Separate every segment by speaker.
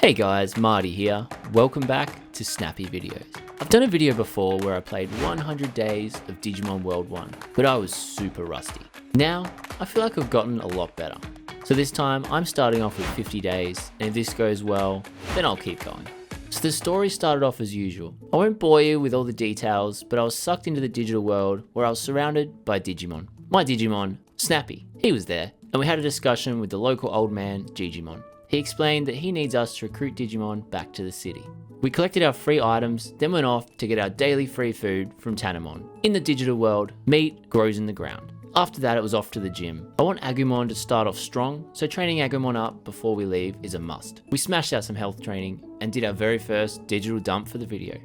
Speaker 1: Hey guys, Marty here. Welcome back to Snappy Videos. I've done a video before where I played 100 days of Digimon World 1, but I was super rusty. Now, I feel like I've gotten a lot better. So this time, I'm starting off with 50 days, and if this goes well, then I'll keep going. So the story started off as usual. I won't bore you with all the details, but I was sucked into the digital world where I was surrounded by Digimon. My Digimon, Snappy, he was there, and we had a discussion with the local old man, Jijimon. He explained that he needs us to recruit Digimon back to the city. We collected our free items, then went off to get our daily free food from Tanamon. In the digital world, meat grows in the ground. After that, it was off to the gym. I want Agumon to start off strong, so training Agumon up before we leave is a must. We smashed out some health training and did our very first digital dump for the video.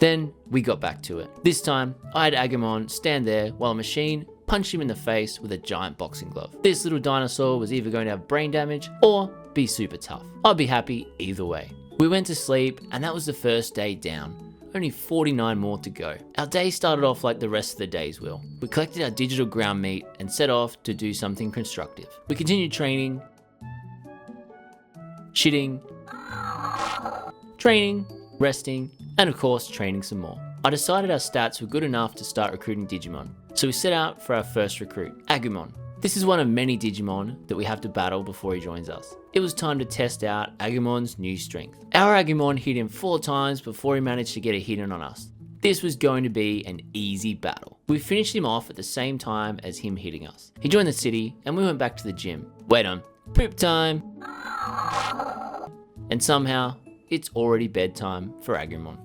Speaker 1: Then we got back to it. This time, I had Agumon stand there while a machine punched him in the face with a giant boxing glove. This little dinosaur was either going to have brain damage or be super tough. I'd be happy either way. We went to sleep and that was the first day down. Only 49 more to go. Our day started off like the rest of the days will. We collected our digital ground meat and set off to do something constructive. We continued training, shitting, training, resting, and of course training some more. I decided our stats were good enough to start recruiting Digimon. So we set out for our first recruit, Agumon. This is one of many Digimon that we have to battle before he joins us. It was time to test out Agumon's new strength. Our Agumon hit him 4 times before he managed to get a hit in on us. This was going to be an easy battle. We finished him off at the same time as him hitting us. He joined the city and we went back to the gym. Wait on, poop time. And somehow, it's already bedtime for Agumon.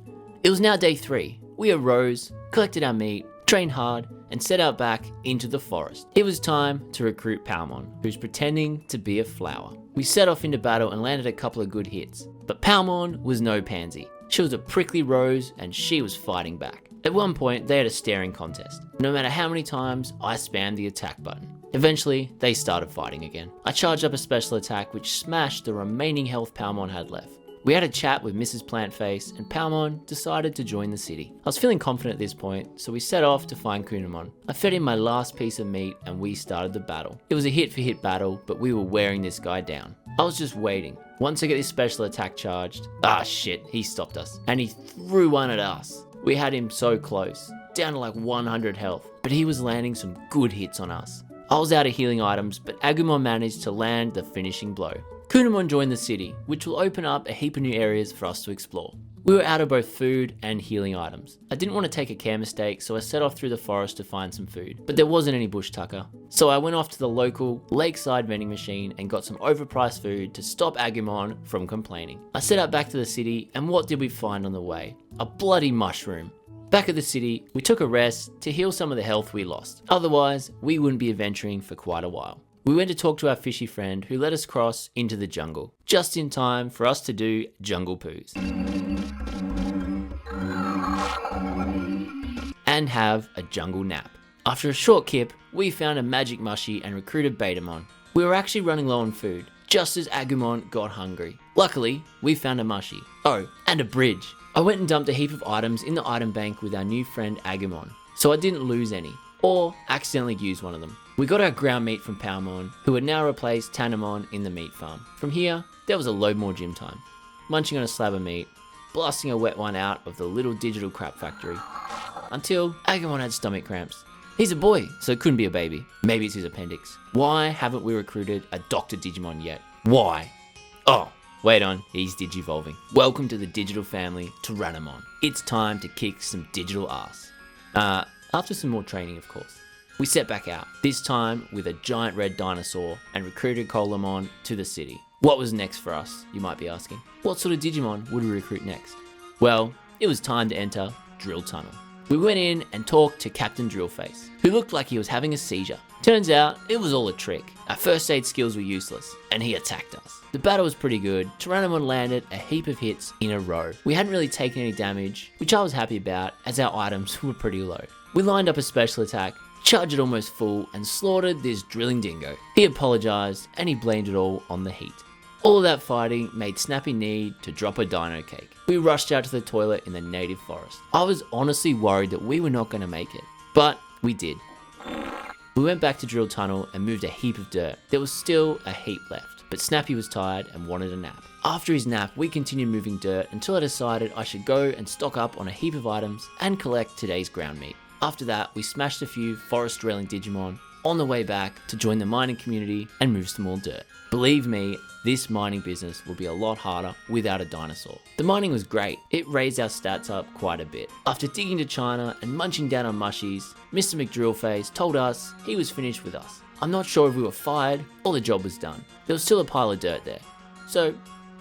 Speaker 1: It was now day 3. We arose, collected our meat, trained hard, and set out back into the forest. It was time to recruit Palmon, who's pretending to be a flower. We set off into battle and landed a couple of good hits, but Palmon was no pansy. She was a prickly rose and she was fighting back. At one point, they had a staring contest. No matter how many times I spammed the attack button. Eventually, they started fighting again. I charged up a special attack which smashed the remaining health Palmon had left. We had a chat with Mrs. Plantface and Palmon decided to join the city. I was feeling confident at this point, so we set off to find Kunamon. I fed him my last piece of meat and we started the battle. It was a hit for hit battle, but we were wearing this guy down. I was just waiting. Once I get this special attack charged, shit, he stopped us. And he threw one at us. We had him so close, down to like 100 health, but he was landing some good hits on us. I was out of healing items, but Agumon managed to land the finishing blow. Kunamon joined the city, which will open up a heap of new areas for us to explore. We were out of both food and healing items. I didn't want to take a care mistake, so I set off through the forest to find some food, but there wasn't any bush tucker. So I went off to the local lakeside vending machine and got some overpriced food to stop Agumon from complaining. I set out back to the city, and what did we find on the way? A bloody mushroom. Back at the city, we took a rest to heal some of the health we lost. Otherwise, we wouldn't be adventuring for quite a while. We went to talk to our fishy friend who let us cross into the jungle, just in time for us to do jungle poos. And have a jungle nap. After a short kip, we found a magic mushy and recruited Betamon. We were actually running low on food, just as Agumon got hungry. Luckily, we found a mushy. Oh, and a bridge. I went and dumped a heap of items in the item bank with our new friend Agumon, so I didn't lose any, or accidentally use one of them. We got our ground meat from Palmon, who had now replaced Tanamon in the meat farm. From here, there was a load more gym time. Munching on a slab of meat, blasting a wet one out of the little digital crap factory. Until Agumon had stomach cramps. He's a boy, so it couldn't be a baby. Maybe it's his appendix. Why haven't we recruited a Dr. Digimon yet? Why? Oh, wait on, he's digivolving. Welcome to the digital family, Tyrannomon. It's time to kick some digital ass. After some more training, of course. We set back out, this time with a giant red dinosaur, and recruited Colamon to the city. What was next for us, you might be asking? What sort of Digimon would we recruit next? Well, it was time to enter Drill Tunnel. We went in and talked to Captain Drillface, who looked like he was having a seizure. Turns out, it was all a trick. Our first aid skills were useless, and he attacked us. The battle was pretty good. Tyrannomon landed a heap of hits in a row. We hadn't really taken any damage, which I was happy about, as our items were pretty low. We lined up a special attack, charged it almost full, and slaughtered this drilling dingo. He apologized, and he blamed it all on the heat. All of that fighting made Snappy need to drop a dino cake. We rushed out to the toilet in the native forest. I was honestly worried that we were not going to make it, but we did. We went back to Drill Tunnel and moved a heap of dirt. There was still a heap left, but Snappy was tired and wanted a nap. After his nap, we continued moving dirt until I decided I should go and stock up on a heap of items and collect today's ground meat. After that, we smashed a few forest dwelling Digimon on the way back to join the mining community and move some more dirt. Believe me, this mining business will be a lot harder without a dinosaur. The mining was great. It raised our stats up quite a bit. After digging to China and munching down on mushies, Mr. McDrillface told us he was finished with us. I'm not sure if we were fired or the job was done. There was still a pile of dirt there. So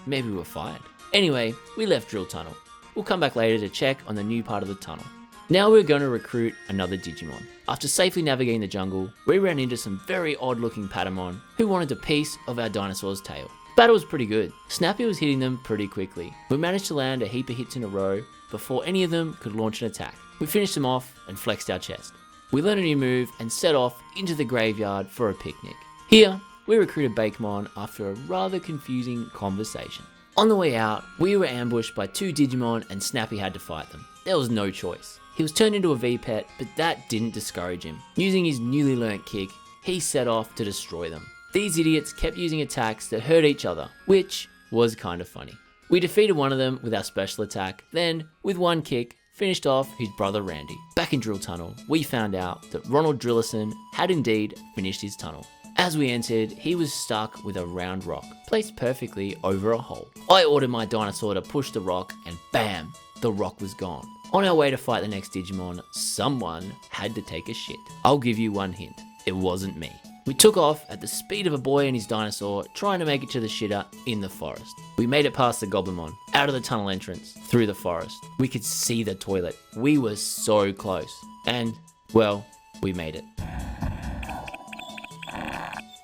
Speaker 1: maybe we were fired. Anyway, we left Drill Tunnel. We'll come back later to check on the new part of the tunnel. Now we're going to recruit another Digimon. After safely navigating the jungle, we ran into some very odd looking Patamon who wanted a piece of our dinosaur's tail. Battle was pretty good. Snappy was hitting them pretty quickly. We managed to land a heap of hits in a row before any of them could launch an attack. We finished them off and flexed our chest. We learned a new move and set off into the graveyard for a picnic. Here, we recruited Bakemon after a rather confusing conversation. On the way out, we were ambushed by two Digimon and Snappy had to fight them. There was no choice. He was turned into a V-Pet, but that didn't discourage him. Using his newly learnt kick, he set off to destroy them. These idiots kept using attacks that hurt each other, which was kind of funny. We defeated one of them with our special attack, then, with one kick, finished off his brother Randy. Back in Drill Tunnel, we found out that Ronald Drillison had indeed finished his tunnel. As we entered, he was stuck with a round rock, placed perfectly over a hole. I ordered my dinosaur to push the rock, and bam, the rock was gone. On our way to fight the next Digimon, someone had to take a shit. I'll give you one hint, it wasn't me. We took off at the speed of a boy and his dinosaur, trying to make it to the shitter in the forest. We made it past the Goblimon, out of the tunnel entrance, through the forest. We could see the toilet. We were so close. And, well, we made it.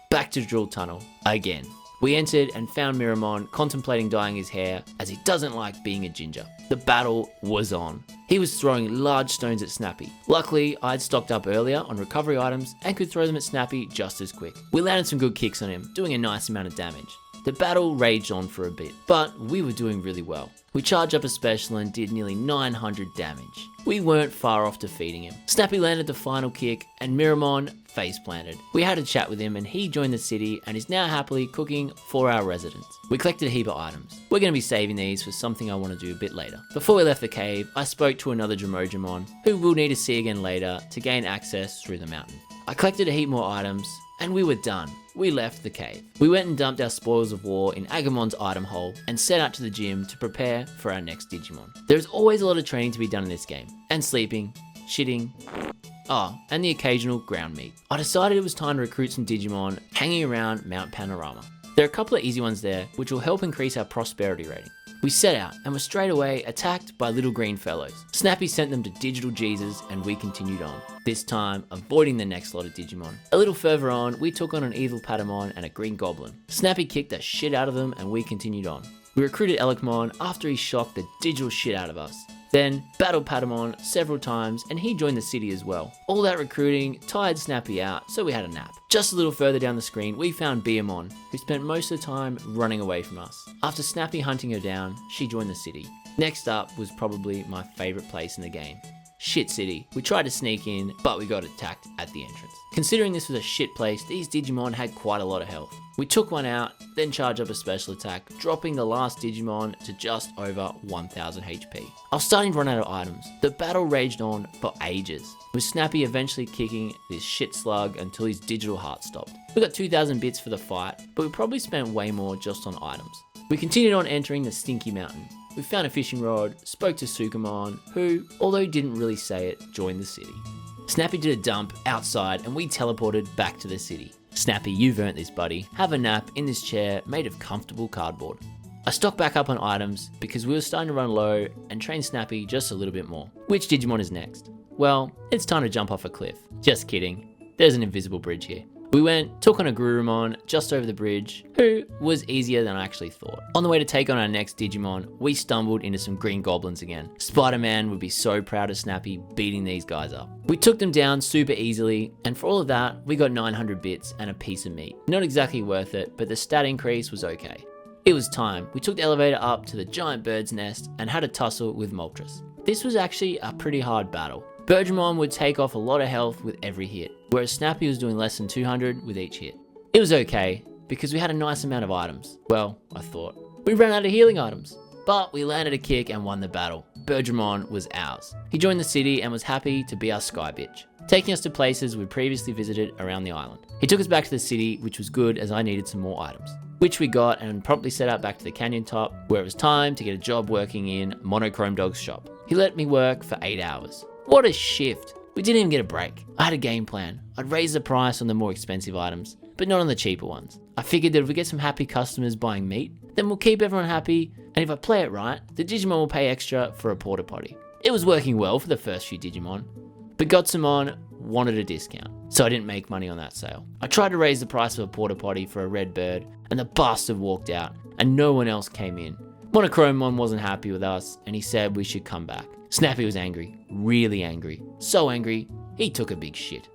Speaker 1: Back to Drill Tunnel, again. We entered and found Miramon contemplating dyeing his hair as he doesn't like being a ginger. The battle was on. He was throwing large stones at Snappy. Luckily, I'd stocked up earlier on recovery items and could throw them at Snappy just as quick. We landed some good kicks on him, doing a nice amount of damage. The battle raged on for a bit, but we were doing really well. We charged up a special and did nearly 900 damage. We weren't far off defeating him. Snappy landed the final kick and Miramon face planted. We had a chat with him and he joined the city and is now happily cooking for our residents. We collected a heap of items. We're going to be saving these for something I want to do a bit later. Before we left the cave, I spoke to another Jijimon who we'll need to see again later to gain access through the mountain. I collected a heap more items and we were done. We left the cave. We went and dumped our spoils of war in Agamon's item hole and set out to the gym to prepare for our next Digimon. There's always a lot of training to be done in this game, and sleeping, shitting, and the occasional ground meat. I decided it was time to recruit some Digimon hanging around Mount Panorama. There are a couple of easy ones there which will help increase our prosperity rating. We set out and were straight away attacked by little green fellows. Snappy sent them to Digital Jesus and we continued on, this time avoiding the next lot of Digimon. A little further on, we took on an evil Patamon and a green goblin. Snappy kicked the shit out of them and we continued on. We recruited Elecmon after he shocked the digital shit out of us. Then battled Patamon several times and he joined the city as well. All that recruiting tired Snappy out, so we had a nap. Just a little further down the screen, we found Beamon, who spent most of the time running away from us. After Snappy hunting her down, she joined the city. Next up was probably my favourite place in the game. Shit City. We tried to sneak in, but we got attacked at the entrance. Considering this was a shit place, these Digimon had quite a lot of health. We took one out, then charged up a special attack, dropping the last Digimon to just over 1000 HP. I was starting to run out of items. The battle raged on for ages, with Snappy eventually kicking this shit slug until his digital heart stopped. We got 2000 bits for the fight, but we probably spent way more just on items. We continued on entering the Stinky Mountain. We found a fishing rod, spoke to Sukamon, who, although he didn't really say it, joined the city. Snappy did a dump outside and we teleported back to the city. Snappy, you've earned this, buddy. Have a nap in this chair made of comfortable cardboard. I stocked back up on items because we were starting to run low and trained Snappy just a little bit more. Which Digimon is next? Well, it's time to jump off a cliff. Just kidding. There's an invisible bridge here. We went, took on a Gurumon just over the bridge, who was easier than I actually thought. On the way to take on our next Digimon, we stumbled into some green goblins again. Spider-Man would be so proud of Snappy beating these guys up. We took them down super easily, and for all of that, we got 900 bits and a piece of meat. Not exactly worth it, but the stat increase was okay. It was time. We took the elevator up to the giant bird's nest and had a tussle with Moltres. This was actually a pretty hard battle. Birdramon would take off a lot of health with every hit. whereas Snappy was doing less than 200 with each hit. It was okay, because we had a nice amount of items. Well, I thought. We ran out of healing items, but we landed a kick and won the battle. Bergermon was ours. He joined the city and was happy to be our sky bitch, taking us to places we'd previously visited around the island. He took us back to the city, which was good as I needed some more items, which we got and promptly set out back to the canyon top, where it was time to get a job working in Monochrome Dog's shop. He let me work for 8 hours. What a shift! We didn't even get a break. I had a game plan. I'd raise the price on the more expensive items, but not on the cheaper ones. I figured that if we get some happy customers buying meat, then we'll keep everyone happy, and if I play it right, the Digimon will pay extra for a porta potty. It was working well for the first few Digimon, but Gotsumon wanted a discount, so I didn't make money on that sale. I tried to raise the price of a porta potty for a red bird, and the bastard walked out, and no one else came in. Monochromon wasn't happy with us, and he said we should come back. Snappy was angry, really angry, so angry, he took a big shit.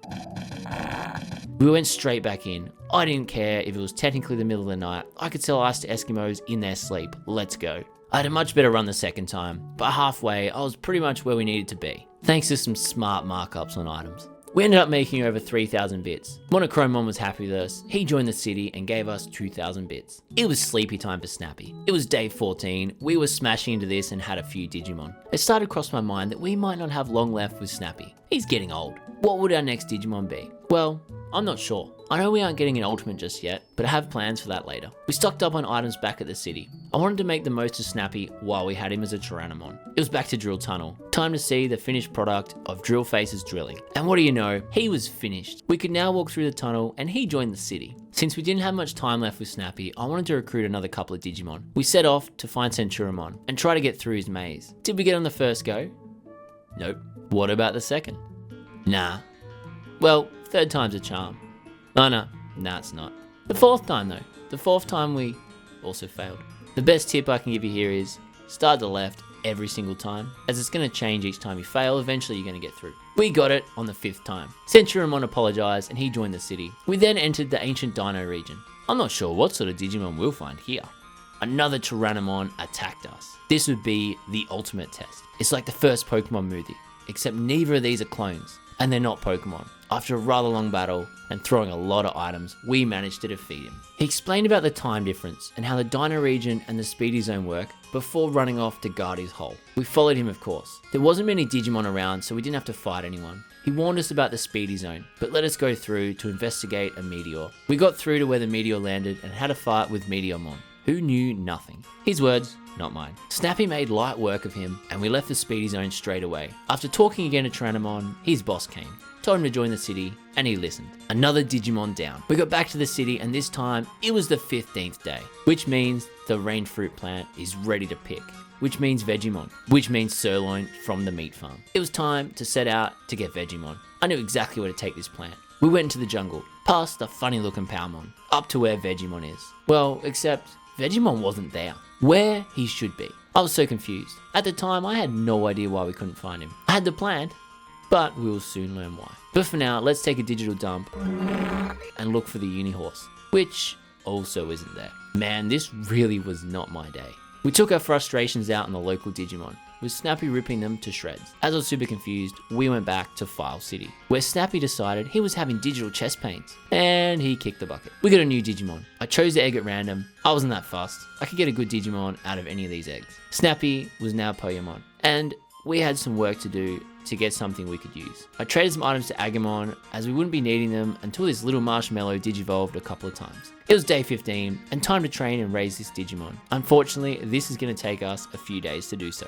Speaker 1: We went straight back in. I didn't care if it was technically the middle of the night. I could sell ice to Eskimos in their sleep. Let's go. I had a much better run the second time, but halfway I was pretty much where we needed to be, thanks to some smart markups on items. We ended up making over 3,000 bits. Monochromon was happy with us. He joined the city and gave us 2,000 bits. It was sleepy time for Snappy. It was day 14. We were smashing into this and had a few Digimon. It started to cross my mind that we might not have long left with Snappy. He's getting old. What would our next Digimon be? Well, I'm not sure. I know we aren't getting an ultimate just yet, but I have plans for that later. We stocked up on items back at the city. I wanted to make the most of Snappy while we had him as a Tyrannomon. It was back to Drill Tunnel. Time to see the finished product of Drill Face's drilling. And what do you know, he was finished. We could now walk through the tunnel and he joined the city. Since we didn't have much time left with Snappy, I wanted to recruit another couple of Digimon. We set off to find Centurimon and try to get through his maze. Did we get on the first go? Nope. What about the second? Nah. Well, third time's a charm. Oh no, nah it's not. The fourth time though. The fourth time we also failed. The best tip I can give you here is start to the left every single time, as it's going to change each time you fail. Eventually you're going to get through. We got it on the 5th time. Centurimon apologized and he joined the city. We then entered the ancient Dino region. I'm not sure what sort of Digimon we'll find here. Another Tyrannomon attacked us. This would be the ultimate test. It's like the first Pokemon movie, except neither of these are clones, and they're not Pokemon. After a rather long battle and throwing a lot of items, we managed to defeat him. He explained about the time difference and how the Dino region and the Speedy Zone work before running off to guard his hole. We followed him, of course. There wasn't many Digimon around, so we didn't have to fight anyone. He warned us about the Speedy Zone, but let us go through to investigate a meteor. We got through to where the meteor landed and had a fight with Meteormon, who knew nothing. His words, not mine. Snappy made light work of him, and we left the Speedy Zone straight away. After talking again to Tyrannomon, his boss came. Told him to join the city, and he listened. Another Digimon down. We got back to the city, and this time, it was the 15th day, which means the rain fruit plant is ready to pick, which means Vegemon, which means sirloin from the meat farm. It was time to set out to get Vegemon. I knew exactly where to take this plant. We went into the jungle, past the funny looking Palmon, up to where Vegemon is. Well, except Vegemon wasn't there, where he should be. I was so confused. At the time, I had no idea why we couldn't find him. I had the plan, but we will soon learn why. But for now, let's take a digital dump and look for the Unihorse, which also isn't there. Man, this really was not my day. We took our frustrations out on the local Digimon, with Snappy ripping them to shreds. As I was super confused, we went back to File City, where Snappy decided he was having digital chest pains, and he kicked the bucket. We got a new Digimon. I chose the egg at random. I wasn't that fussed. I could get a good Digimon out of any of these eggs. Snappy was now Poyamon, and we had some work to do to get something we could use. I traded some items to Agumon, as we wouldn't be needing them until this little marshmallow digivolved a couple of times. It was day 15, and time to train and raise this Digimon. Unfortunately, this is going to take us a few days to do so.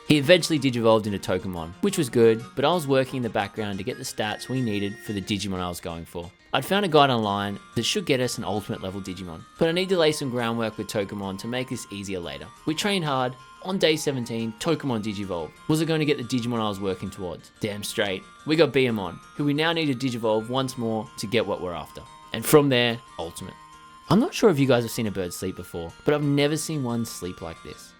Speaker 1: He eventually digivolved into Tokamon, which was good, but I was working in the background to get the stats we needed for the Digimon I was going for. I'd found a guide online that should get us an ultimate level Digimon, but I need to lay some groundwork with Tokamon to make this easier later. We trained hard. On day 17, Tokamon digivolved. Was it going to get the Digimon I was working towards? Damn straight. We got Beamon, who we now need to digivolve once more to get what we're after. And from there, Ultimate. I'm not sure if you guys have seen a bird sleep before, but I've never seen one sleep like this.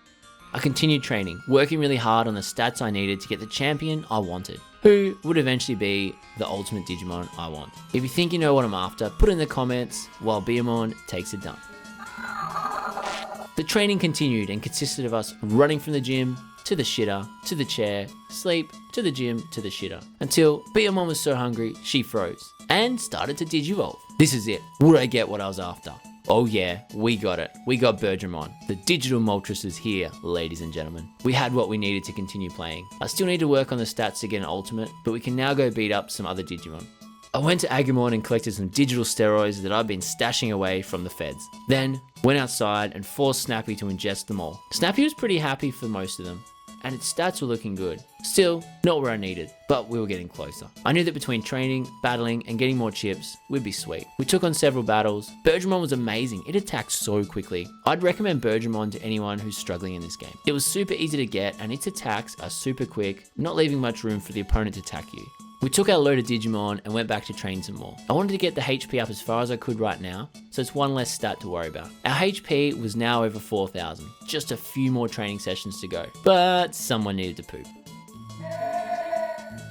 Speaker 1: I continued training, working really hard on the stats I needed to get the champion I wanted, who would eventually be the ultimate Digimon I want. If you think you know what I'm after, put it in the comments while Beamon takes a dump. The training continued and consisted of us running from the gym to the shitter, to the chair, sleep, to the gym, to the shitter. Until Beamon was so hungry, she froze and started to digivolve. This is it. Would I get what I was after? Oh yeah, we got it. We got Bergermon. The digital Moltres is here, ladies and gentlemen. We had what we needed to continue playing. I still need to work on the stats to get an ultimate, but we can now go beat up some other Digimon. I went to Agumon and collected some digital steroids that I'd been stashing away from the feds. Then, went outside and forced Snappy to ingest them all. Snappy was pretty happy for most of them, and its stats were looking good. Still, not where I needed, but we were getting closer. I knew that between training, battling, and getting more chips, we'd be sweet. We took on several battles. Bergermon was amazing. It attacked so quickly. I'd recommend Bergermon to anyone who's struggling in this game. It was super easy to get, and its attacks are super quick, not leaving much room for the opponent to attack you. We took our load of Digimon and went back to train some more. I wanted to get the HP up as far as I could right now, so it's one less stat to worry about. Our HP was now over 4,000, just a few more training sessions to go, but someone needed to poop.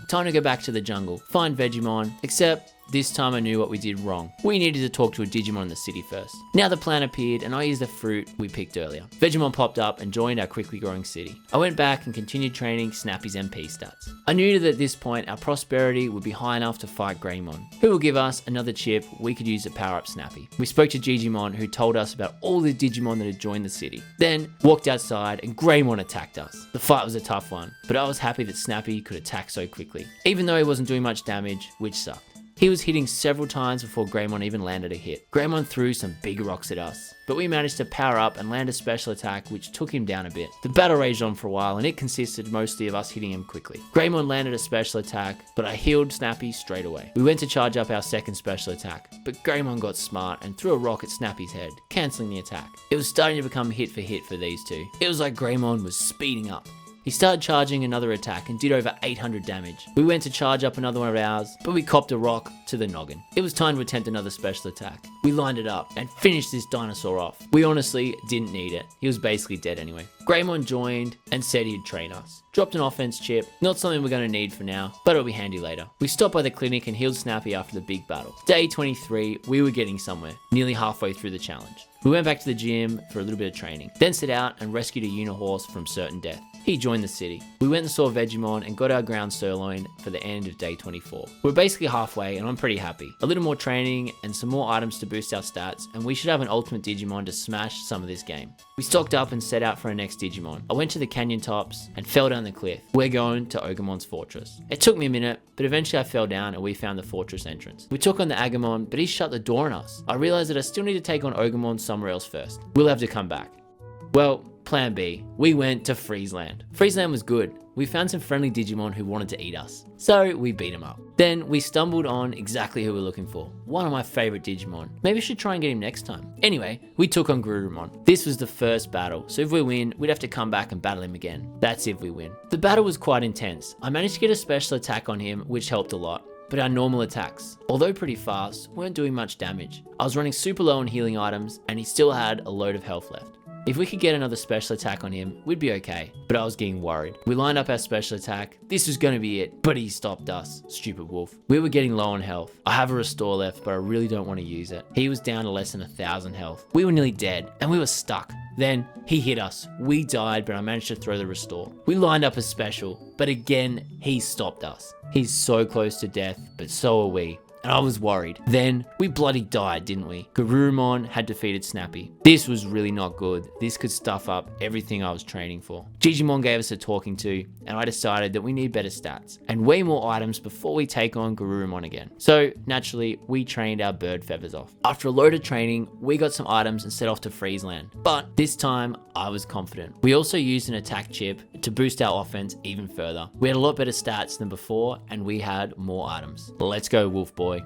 Speaker 1: Time to go back to the jungle, find Vegemon, except this time I knew what we did wrong. We needed to talk to a Digimon in the city first. Now the plan appeared and I used the fruit we picked earlier. Vegemon popped up and joined our quickly growing city. I went back and continued training Snappy's MP stats. I knew that at this point our prosperity would be high enough to fight Greymon, who will give us another chip we could use to power up Snappy. We spoke to Jijimon, who told us about all the Digimon that had joined the city. Then walked outside and Greymon attacked us. The fight was a tough one, but I was happy that Snappy could attack so quickly, even though he wasn't doing much damage, which sucked. He was hitting several times before Greymon even landed a hit. Greymon threw some big rocks at us, but we managed to power up and land a special attack which took him down a bit. The battle raged on for a while and it consisted mostly of us hitting him quickly. Greymon landed a special attack, but I healed Snappy straight away. We went to charge up our second special attack, but Greymon got smart and threw a rock at Snappy's head, cancelling the attack. It was starting to become hit for hit for these two. It was like Greymon was speeding up. He started charging another attack and did over 800 damage. We went to charge up another one of ours, but we copped a rock to the noggin. It was time to attempt another special attack. We lined it up and finished this dinosaur off. We honestly didn't need it. He was basically dead anyway. Greymon joined and said he'd train us. Dropped an offense chip, not something we're going to need for now, but it'll be handy later. We stopped by the clinic and healed Snappy after the big battle. Day 23, we were getting somewhere, nearly halfway through the challenge. We went back to the gym for a little bit of training, then set out and rescued a Unihorse from certain death. He joined the city. We went and saw Vegemon and got our ground sirloin for the end of day 24. We're basically halfway and I'm pretty happy. A little more training and some more items to boost our stats and we should have an ultimate Digimon to smash some of this game. We stocked up and set out for our next Digimon. I went to the canyon tops and fell down the cliff. We're going to Ogamon's fortress. It took me a minute, but eventually I fell down and we found the fortress entrance. We took on the Agumon, but he shut the door on us. I realized that I still need to take on Ogamon somewhere else first. We'll have to come back. Well, plan B. We went to Friesland. Friesland was good. We found some friendly Digimon who wanted to eat us, so we beat them up. Then we stumbled on exactly who we're looking for. One of my favorite Digimon. Maybe I should try and get him next time. Anyway, we took on Garurumon. This was the first battle, so if we win, we'd have to come back and battle him again. That's if we win. The battle was quite intense. I managed to get a special attack on him, which helped a lot. But our normal attacks, although pretty fast, weren't doing much damage. I was running super low on healing items, and he still had a load of health left. If we could get another special attack on him, we'd be okay, but I was getting worried. We lined up our special attack. This was gonna be it, but he stopped us, stupid wolf. We were getting low on health. I have a restore left, but I really don't want to use it. He was down to less than 1,000 health. We were nearly dead, and we were stuck. Then he hit us. We died, but I managed to throw the restore. We lined up a special, but again, he stopped us. He's so close to death, but so are we. And I was worried. Then we bloody died, didn't we? Garurumon had defeated Snappy. This was really not good. This could stuff up everything I was training for. Jijimon gave us a talking to, and I decided that we need better stats and way more items before we take on Garurumon again. So naturally, we trained our bird feathers off. After a load of training, we got some items and set off to Friesland. But this time, I was confident. We also used an attack chip to boost our offense even further. We had a lot better stats than before, and we had more items. Let's go, Wolf Boy.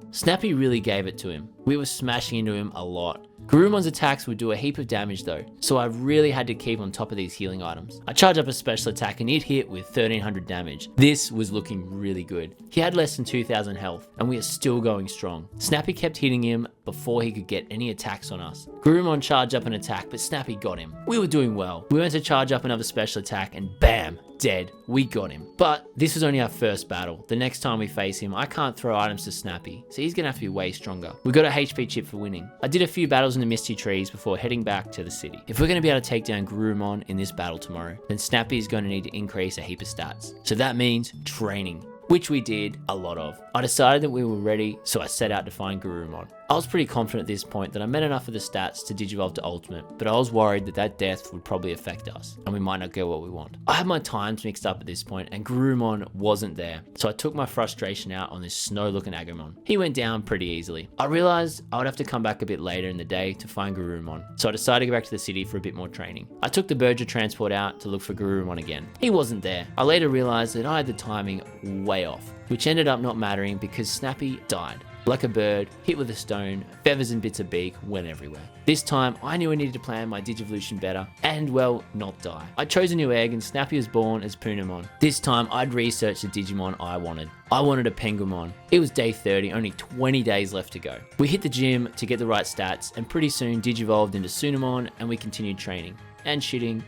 Speaker 1: Snappy really gave it to him. We were smashing into him a lot. Garurumon's attacks would do a heap of damage though, so I really had to keep on top of these healing items. I charged up a special attack and it hit with 1,300 damage. This was looking really good. He had less than 2,000 health, and we are still going strong. Snappy kept hitting him before he could get any attacks on us. Garurumon charged up an attack, but Snappy got him. We were doing well. We went to charge up another special attack and bam! Dead. We got him. But this was only our first battle. The next time we face him, I can't throw items to Snappy, so he's gonna have to be way stronger. We gotta HP chip for winning. I did a few battles in the Misty Trees before heading back to the city. If we're going to be able to take down Gurumon in this battle tomorrow, then Snappy is going to need to increase a heap of stats. So that means training, which we did a lot of. I decided that we were ready, so I set out to find Gurumon. I was pretty confident at this point that I met enough of the stats to digivolve to Ultimate, but I was worried that that death would probably affect us, and we might not get what we want. I had my times mixed up at this point, and Gurumon wasn't there, so I took my frustration out on this snow-looking Agumon. He went down pretty easily. I realized I would have to come back a bit later in the day to find Gurumon, so I decided to go back to the city for a bit more training. I took the Berger transport out to look for Gurumon again. He wasn't there. I later realized that I had the timing way off, which ended up not mattering because Snappy died. Like a bird, hit with a stone, feathers and bits of beak went everywhere. This time, I knew I needed to plan my Digivolution better and, well, not die. I chose a new egg and Snappy was born as Punamon. This time, I'd researched the Digimon I wanted. I wanted a Pengumon. It was day 30, only 20 days left to go. We hit the gym to get the right stats and pretty soon Digivolved into Sunamon and we continued training and shitting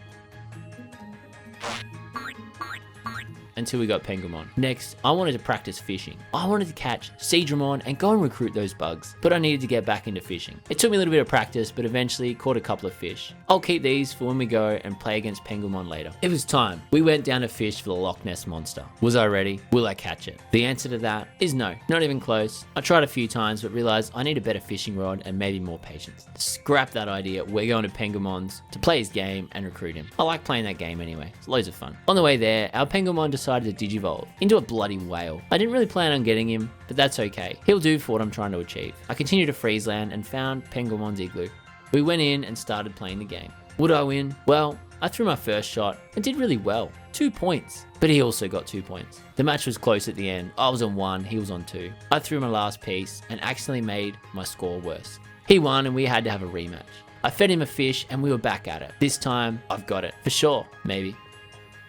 Speaker 1: until we got Pengumon. Next, I wanted to practice fishing. I wanted to catch Seadramon and go and recruit those bugs, but I needed to get back into fishing. It took me a little bit of practice, but eventually caught a couple of fish. I'll keep these for when we go and play against Pengumon later. It was time. We went down to fish for the Loch Ness Monster. Was I ready? Will I catch it? The answer to that is no, not even close. I tried a few times, but realized I need a better fishing rod and maybe more patience. Scrap that idea. We're going to Pengumon's to play his game and recruit him. I like playing that game anyway. It's loads of fun. On the way there, our Pengumon decided to digivolve into a bloody whale. I didn't really plan on getting him, but that's okay. He'll do for what I'm trying to achieve. I continued to Freezeland and found Pengumon's igloo. We went in and started playing the game. Would I win? Well, I threw my first shot and did really well. 2 points. But he also got 2 points. The match was close at the end. I was on 1, he was on 2. I threw my last piece and accidentally made my score worse. He won and we had to have a rematch. I fed him a fish and we were back at it. This time, I've got it. For sure, maybe.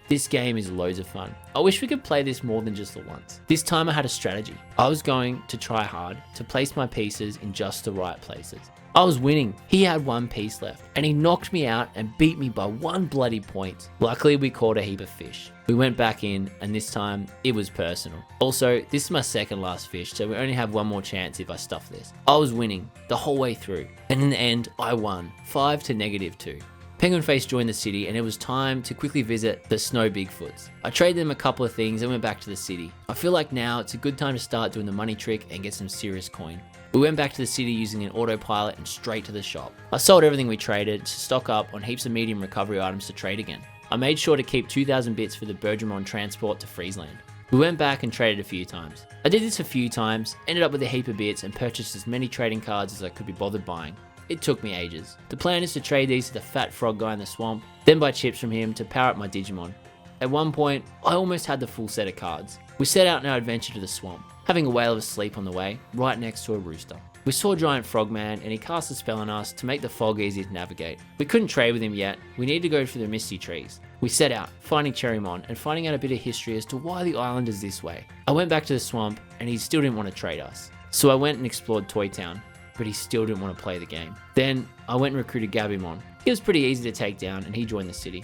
Speaker 1: This game is loads of fun. I wish we could play this more than just the once. This time I had a strategy. I was going to try hard to place my pieces in just the right places. I was winning. He had 1 piece left and he knocked me out and beat me by 1 bloody point. Luckily we caught a heap of fish. We went back in and this time it was personal. Also, this is my second last fish, so we only have 1 more chance if I stuff this. I was winning the whole way through and in the end I won 5 to -2. Penguin Face joined the city and it was time to quickly visit the Snow Bigfoots. I traded them a couple of things and went back to the city. I feel like now it's a good time to start doing the money trick and get some serious coin. We went back to the city using an autopilot and straight to the shop. I sold everything we traded to stock up on heaps of medium recovery items to trade again. I made sure to keep 2,000 bits for the Bergermon transport to Freezeland. We went back and traded a few times. I did this a few times, ended up with a heap of bits and purchased as many trading cards as I could be bothered buying. It took me ages. The plan is to trade these to the fat frog guy in the swamp, then buy chips from him to power up my Digimon. At one point, I almost had the full set of cards. We set out on our adventure to the swamp, having a whale of a sleep on the way, right next to a rooster. We saw Giant Frogman and he cast a spell on us to make the fog easier to navigate. We couldn't trade with him yet, we needed to go through the Misty Trees. We set out, finding Cherrymon and finding out a bit of history as to why the island is this way. I went back to the swamp and he still didn't want to trade us. So I went and explored Toy Town, but he still didn't want to play the game. Then I went and recruited Gabumon. He was pretty easy to take down and he joined the city.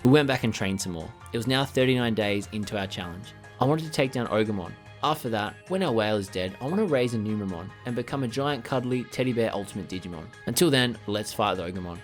Speaker 1: We went back and trained some more. It was now 39 days into our challenge. I wanted to take down Ogremon. After that, when our whale is dead, I want to raise a Numemon and become a giant cuddly teddy bear ultimate Digimon. Until then, let's fight the Ogremon.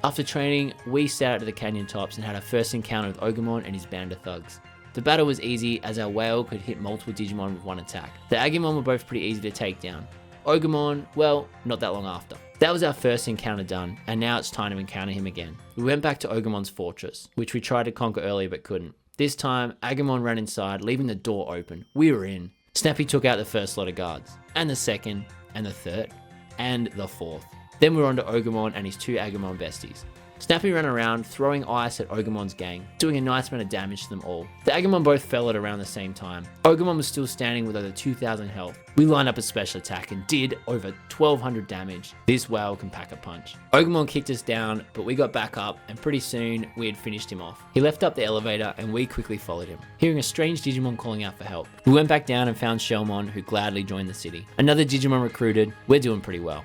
Speaker 1: After training, we set out to the canyon tops and had our first encounter with Ogremon and his band of thugs. The battle was easy as our whale could hit multiple Digimon with 1 attack. The Agumon were both pretty easy to take down. Ogremon, well, not that long after. That was our first encounter done, and now it's time to encounter him again. We went back to Ogremon's fortress, which we tried to conquer earlier but couldn't. This time, Agumon ran inside, leaving the door open. We were in. Snappy took out the first lot of guards, and the second, and the third, and the fourth. Then we were on to Ogremon and his 2 Agumon besties. Snappy ran around, throwing ice at Ogremon's gang, doing a nice amount of damage to them all. The Agumon both fell at around the same time. Ogremon was still standing with over 2,000 health. We lined up a special attack and did over 1,200 damage. This whale can pack a punch. Ogremon kicked us down, but we got back up and pretty soon we had finished him off. He left up the elevator and we quickly followed him, hearing a strange Digimon calling out for help. We went back down and found Shellmon, who gladly joined the city. Another Digimon recruited. We're doing pretty well.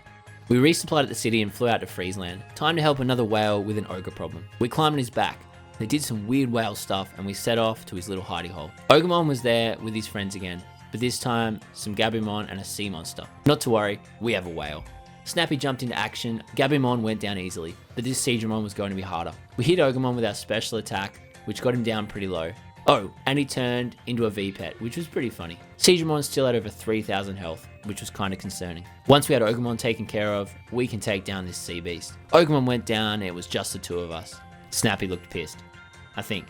Speaker 1: We resupplied at the city and flew out to Freezeland. Time to help another whale with an ogre problem. We climbed on his back. They did some weird whale stuff and we set off to his little hidey hole. Ogremon was there with his friends again. but this time some Gabumon and a sea monster. Not to worry, we have a whale. Snappy jumped into action, Gabumon went down easily, but this Jijimon was going to be harder. We hit Ogremon with our special attack, which got him down pretty low. Oh, and he turned into a V-Pet, which was pretty funny. Jijimon still had over 3,000 health, which was kind of concerning. Once we had Ogremon taken care of, we can take down this sea beast. Ogremon went down, and it was just the two of us. Snappy looked pissed. I think.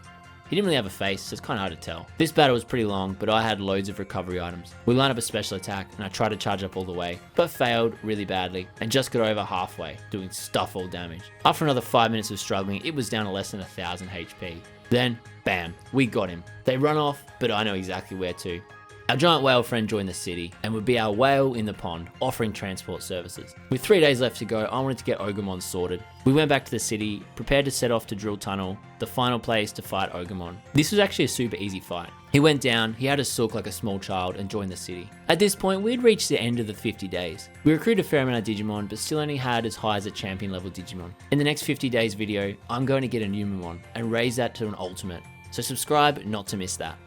Speaker 1: He didn't really have a face, so it's kind of hard to tell. This battle was pretty long, but I had loads of recovery items. We lined up a special attack, and I tried to charge up all the way, but failed really badly, and just got over halfway, doing stuff all damage. After another 5 minutes of struggling, it was down to less than 1,000 HP. Then, bam, we got him. They run off, but I know exactly where to. Our giant whale friend joined the city and would be our whale in the pond, offering transport services. With 3 days left to go, I wanted to get Ogremon sorted. We went back to the city, prepared to set off to Drill Tunnel, the final place to fight Ogremon. This was actually a super easy fight. He went down, he had a sulk like a small child and joined the city. At this point, we had reached the end of the 50 days. We recruited a fair amount of Digimon, but still only had as high as a champion level Digimon. In the next 50 days video, I'm going to get a Numemon and raise that to an ultimate. So subscribe not to miss that.